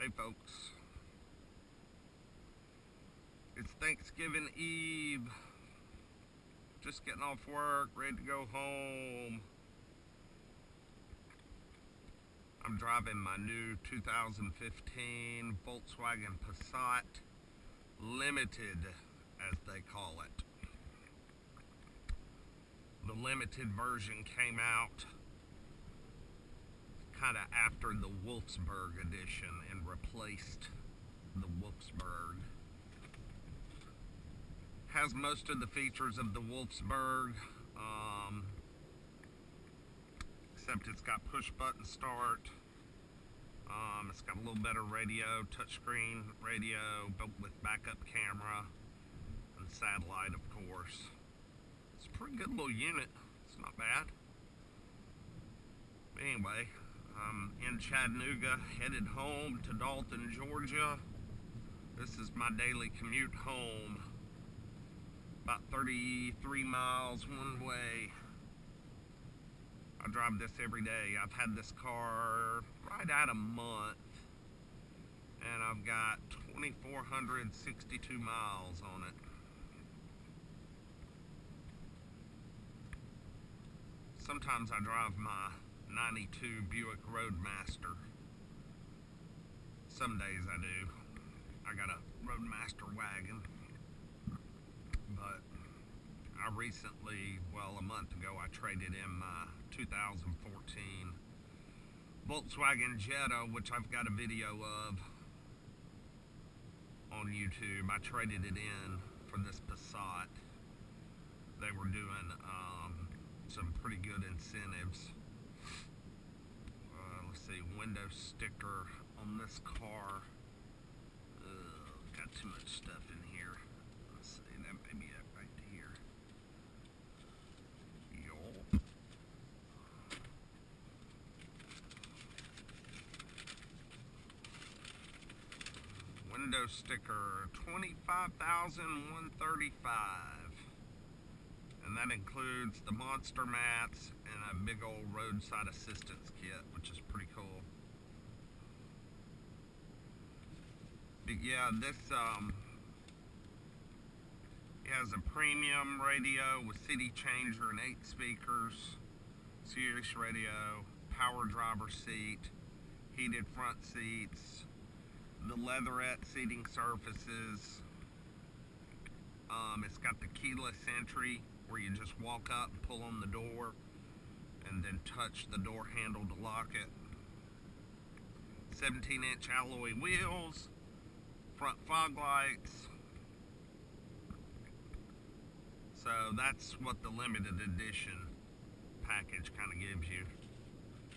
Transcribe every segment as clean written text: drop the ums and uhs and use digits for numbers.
Hey folks, it's Thanksgiving Eve. Just getting off work, ready to go home. I'm driving my new 2015 Volkswagen Passat Limited, as they call it. The limited version came out kind of after the Wolfsburg edition and replaced the Wolfsburg. Has most of the features of the Wolfsburg, except it's got push button start. It's got a little better radio, touchscreen radio, built with backup camera and satellite, of course. It's a pretty good little unit. It's not bad. Anyway, I'm in Chattanooga, headed home to Dalton, Georgia. This is my daily commute home. About 33 miles one way. I drive this every day. I've had this car right at a month, and I've got 2,462 miles on it. Sometimes I drive my 92 Buick Roadmaster. Some days I do. I got a Roadmaster wagon. But I recently, a month ago, I traded in my 2014 Volkswagen Jetta, which I've got a video of on YouTube. I traded it in for this Passat. They were doing some pretty good incentives. Let's see, window sticker on this car. Got too much stuff in here. Let's see, that may be it right here. Yup. Window sticker, $25,135. And that includes the monster mats and a big old roadside assistance kit, which is pretty cool. But yeah, this it has a premium radio with CD changer and 8 speakers, Sirius radio, power driver seat, heated front seats, the leatherette seating surfaces. It's got the keyless entry where you just walk up and pull on the door and then touch the door handle to lock it. 17-inch alloy wheels, front fog lights. So that's what the limited edition package kind of gives you.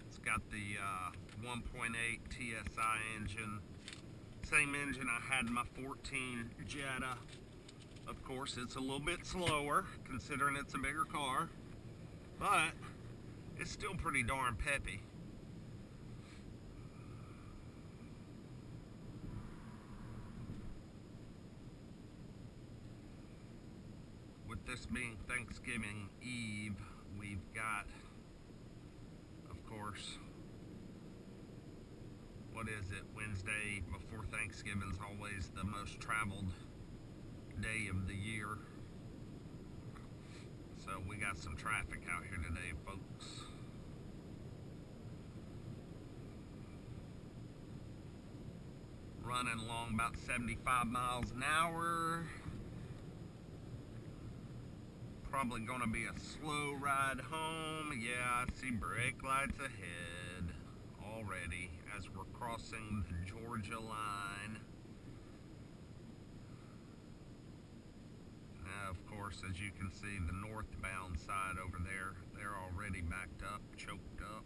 It's got the 1.8 TSI engine, same engine I had in my 14 Jetta. Of course, it's a little bit slower considering it's a bigger car, but it's still pretty darn peppy. With this being Thanksgiving Eve, we've got, of course, what is it? Wednesday before Thanksgiving is always the most traveled day of the year. So we got some traffic out here today, folks. Running along about 75 miles an hour. Probably gonna be a slow ride home. Yeah, I see brake lights ahead already as we're crossing the Georgia line. Now, of course, as you can see, the northbound side over there, they're already backed up, choked up.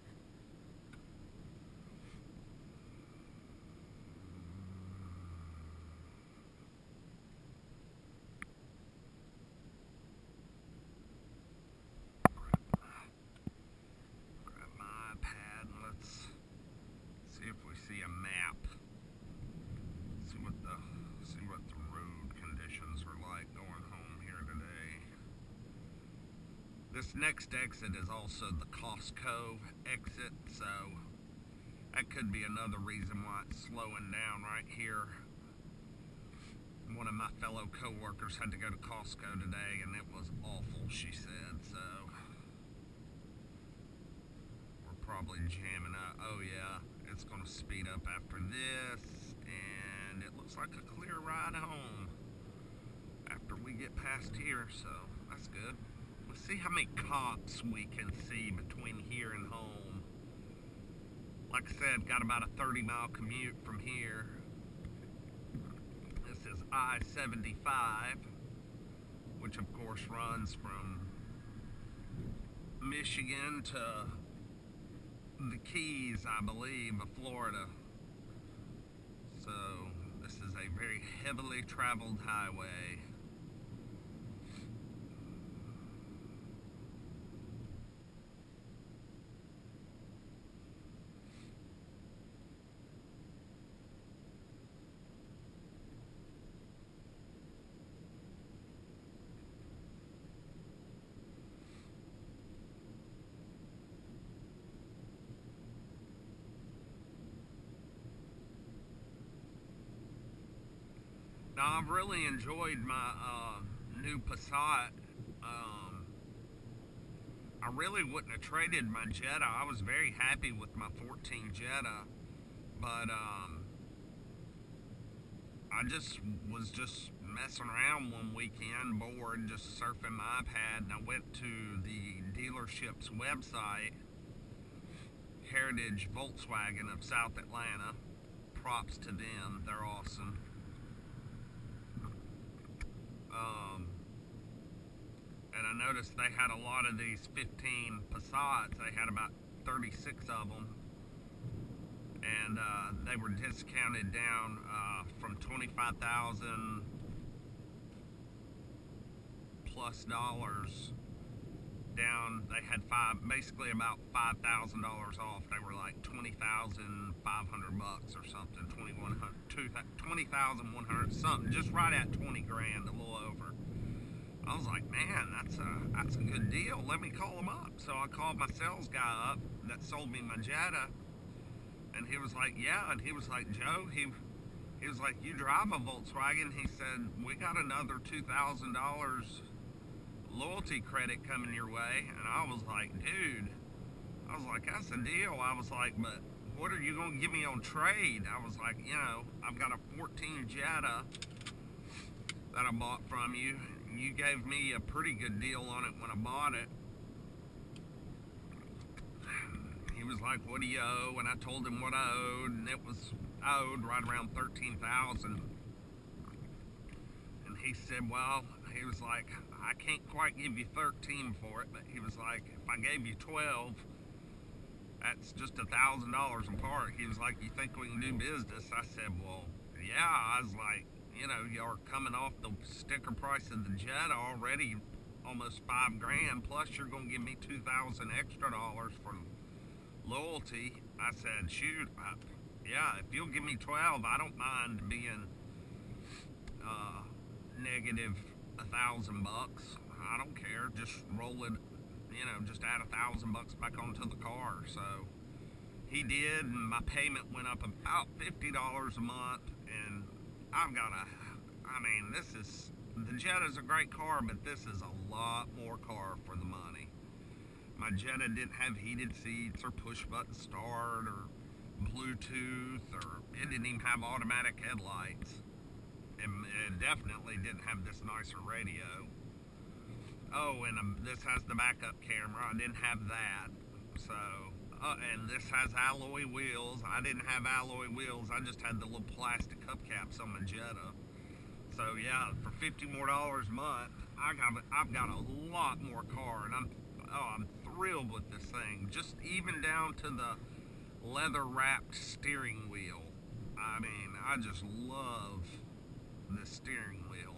This next exit is also the Costco exit, so That could be another reason why it's slowing down right here. One of my fellow co-workers had to go to Costco today, and it was awful, she said, so we're probably jamming up. Oh yeah, it's going to speed up after this, and it looks like a clear ride home after we get past here, so that's good. Let's see how many cops we can see between here and home. Like I said, got about a 30-mile commute from here. This is I-75, which of course runs from Michigan to the Keys, I believe, of Florida. So this is a very heavily traveled highway. Now, I've really enjoyed my new Passat. I really wouldn't have traded my Jetta. I was very happy with my 14 Jetta, but I was messing around one weekend, bored, just surfing my iPad, and I went to the dealership's website, Heritage Volkswagen of South Atlanta. Props to them, they're awesome. And I noticed they had a lot of these 15 Passats. They had about 36 of them, and they were discounted down from $25,000 plus down. They had basically about $5,000 off. They were like $20,500 or something, 20,100 something, just right at 20 grand, a little over. I was like, man, that's a good deal. Let me call them up. So I called my sales guy up that sold me my Jetta, and he was like, yeah, and he was like, Joe, he was like, you drive a Volkswagen? He said, we got another $2,000 loyalty credit coming your way. And I was like, dude, I was like, that's a deal. I was like, but what are you going to give me on trade? I was like, you know, I've got a 14 Jetta that I bought from you. You gave me a pretty good deal on it when I bought it. He was like, what do you owe? And I told him what I owed, and I owed right around $13,000. And he said, well, he was like, I can't quite give you 13 for it, but he was like, if I gave you 12, that's just $1,000 apart. He was like, you think we can do business? I said, well, yeah. I was like, you know, you're coming off the sticker price of the Jetta already, almost $5 grand, plus you're going to give me $2,000 extra for loyalty. I said, shoot, yeah, if you'll give me 12, I don't mind being negative $1,000 bucks. I don't care. Just roll it, you know, just add $1,000 bucks back onto the car. So he did, and my payment went up about $50 a month. And I've got the Jetta's a great car, but this is a lot more car for the money. My Jetta didn't have heated seats or push button start or Bluetooth, or it didn't even have automatic headlights. And it definitely didn't have this nicer radio. Oh, and this has the backup camera. I didn't have that. So, and this has alloy wheels. I didn't have alloy wheels. I just had the little plastic hubcaps on my Jetta. So yeah, for $50 more a month, I've got a lot more car, and I'm thrilled with this thing. Just even down to the leather wrapped steering wheel. I mean, I just love the steering wheel.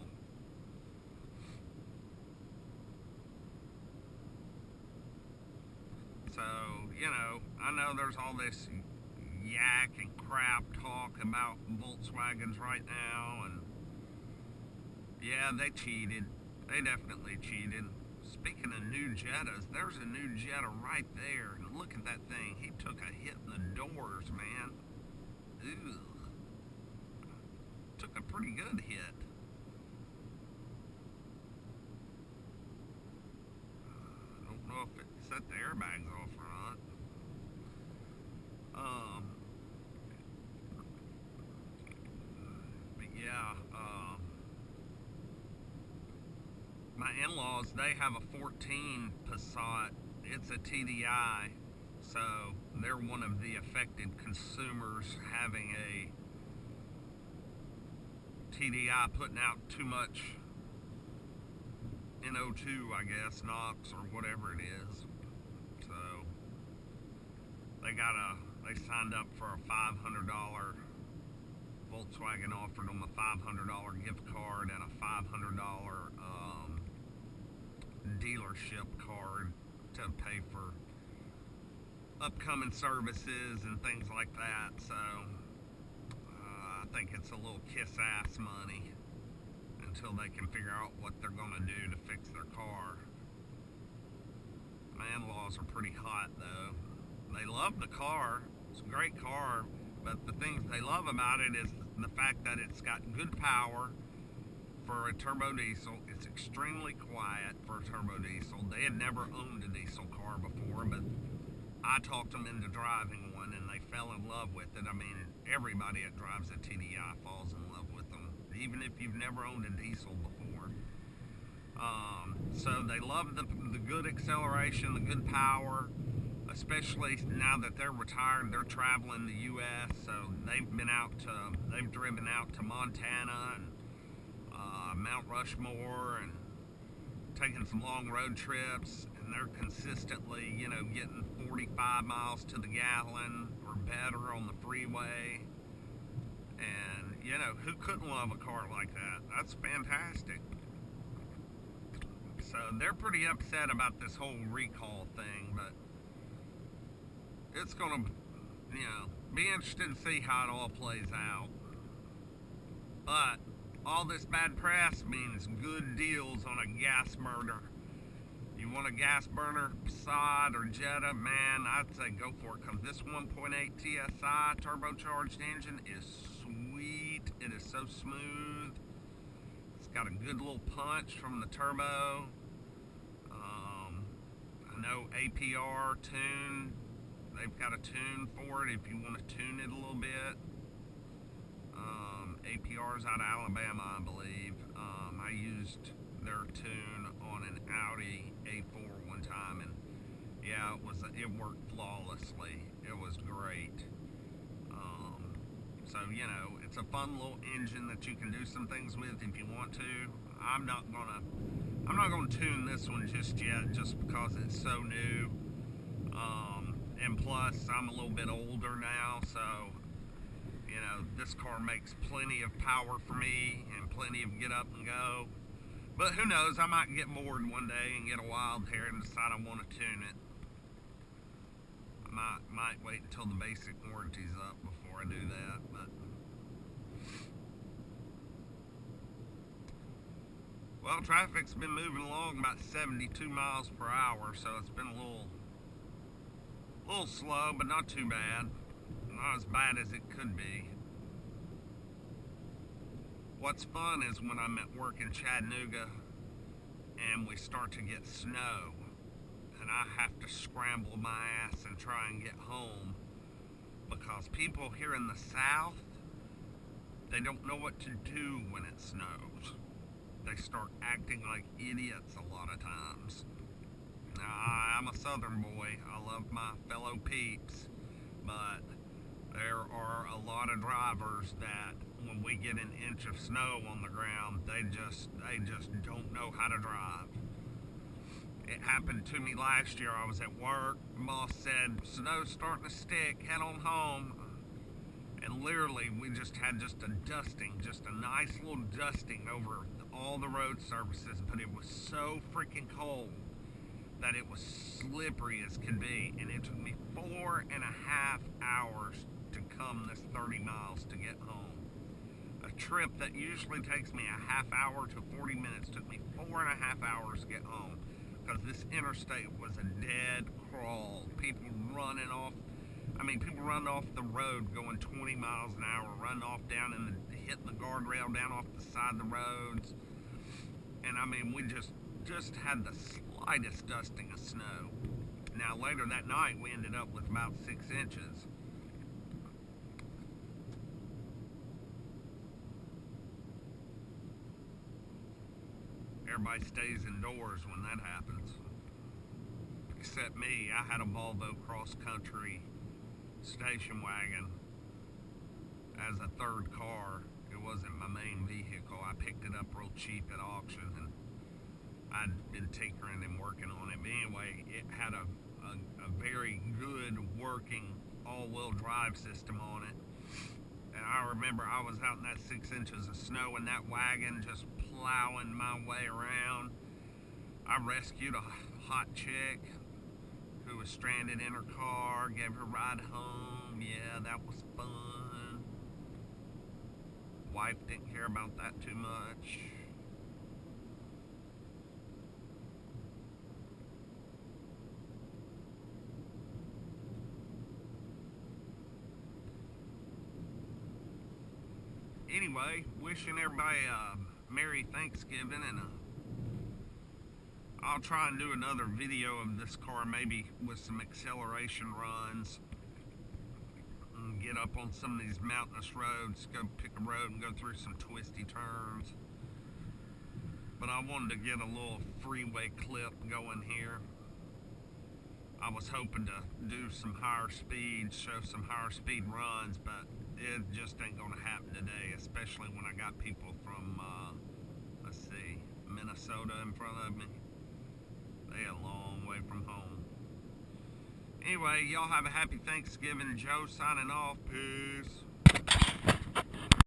So, you know, I know there's all this yak and crap talk about Volkswagens right now, and yeah, they cheated. They definitely cheated. Speaking of new Jettas, there's a new Jetta right there. And look at that thing. He took a hit in the doors man. Ew. Took a pretty good hit. I don't know if it set the airbags off or not. But yeah, my in-laws, they have a 14 Passat. It's a TDI, so they're one of the affected consumers having a TDI putting out too much NO2, I guess, NOx or whatever it is. So they signed up for a $500 Volkswagen offered them a $500 gift card and a $500 dealership card to pay for upcoming services and things like that. So I think it's a little kiss ass money until they can figure out what they're going to do to fix their car. My in-laws are pretty hot though. They love the car. It's a great car, but the things they love about it is the fact that it's got good power for a turbo diesel. It's extremely quiet for a turbo diesel. They had never owned a diesel car before, but I talked them into driving one and they fell in love with it. I mean, everybody that drives a TDI falls in love with them, even if you've never owned a diesel before. So they love the good acceleration, the good power, especially now that they're retired. They're traveling the U.S., so they've driven out to Montana and Mount Rushmore and taken some long road trips, and they're consistently, getting 45 miles to the gallon or better on the freeway. And, who couldn't love a car like that? That's fantastic. So they're pretty upset about this whole recall thing, but it's going to, be interesting to see how it all plays out. But all this bad press means good deals on a gas burner. You want a gas burner, Passat or Jetta, man, I'd say go for it, because this 1.8 TSI turbocharged engine is sweet. It is so smooth. It's got a good little punch from the turbo. I know APR tune. They've got a tune for it if you want to tune it a little bit. APR's out of Alabama, I believe. I used their tune on an Audi A4 one time, and yeah, it worked flawlessly. It was great. So it's a fun little engine that you can do some things with if you want to. I'm not gonna tune this one just yet, just because it's so new. And plus, I'm a little bit older now, so this car makes plenty of power for me and plenty of get up and go. But who knows, I might get bored one day and get a wild hair and decide I want to tune it. I might wait until the basic warranty's up before I do that, but well, traffic's been moving along about 72 miles per hour, so it's been a little slow, but not too bad. Not as bad as it could be. What's fun is when I'm at work in Chattanooga and we start to get snow and I have to scramble my ass and try and get home, because people here in the South, they don't know what to do when it snows. They start acting like idiots a lot of times. Now, I'm a Southern boy. I love my fellow peeps, but there are a lot of drivers that when we get an inch of snow on the ground, they just don't know how to drive. It happened to me last year. I was at work. The boss said, snow's starting to stick, head on home. And literally, we just had just a dusting, just a nice little dusting over all the road surfaces, but it was so freaking cold that it was slippery as can be, and it took me 4.5 hours to come this 30 miles to get home. A trip that usually takes me a half hour to 40 minutes took me 4.5 hours to get home, because this interstate was a dead crawl. People running off I mean, people run off the road going 20 miles an hour, run off down and hitting the guardrail down off the side of the roads. And I mean, we just had the slightest dusting of snow. Now later that night, we ended up with about 6 inches. Everybody stays indoors when that happens. Except me. I had a Volvo cross-country station wagon as a third car. It wasn't my main vehicle. I picked it up real cheap at auction, and I'd been tinkering and working on it. But anyway, it had a very good working all-wheel drive system on it. And I remember I was out in that 6 inches of snow in that wagon just plowing my way around. I rescued a hot chick who was stranded in her car, gave her a ride home. Yeah, that was fun. Wife didn't care about that too much. Anyway, wishing everybody a Merry Thanksgiving, and I'll try and do another video of this car, maybe with some acceleration runs, and get up on some of these mountainous roads, go pick a road and go through some twisty turns. But I wanted to get a little freeway clip going here. I was hoping to do some higher speeds, show some higher speed runs, but it just ain't gonna happen today, especially when I got people from, let's see, Minnesota in front of me. They a long way from home. Anyway, y'all have a happy Thanksgiving. Joe signing off. Peace.